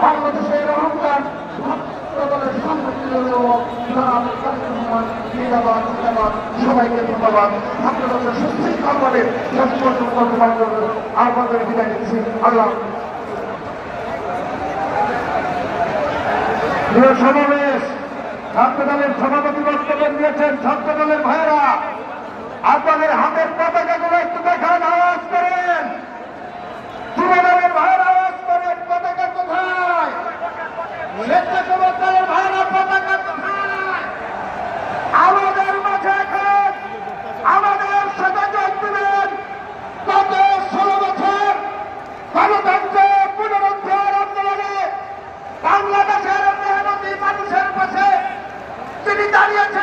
বাংলাদেশের অহংকার সবাইকে ধন্যবাদ। আপনাদের সুশৃঙ্খলভাবে আমাদের বিদায় দিচ্ছি। আল্লাহ সমাবেশ ছাত্র দলের সভাপতি বক্তব্য দিয়েছেন। ছাত্র দলের ভাইয়েরা আপনাদের হাতের পতাকাগুলো একটু দেখান, আওয়াজ করেন। যুব দলের ভাইয়েরা আওয়াজ করেন, পতাকা কোথায়? স্বেচ্ছাসেবক দলের ভাইয়েরা পতাকা কোথায়? আমাদের মাঝে এখন আমাদের সাথে যোগ দিবেন গত 16 বছর গণতন্ত্রের পুনরুদ্ধার আন্দোলনে বাংলাদেশের মেহনতি মানুষের পাশে তিনি দাঁড়িয়েছেন।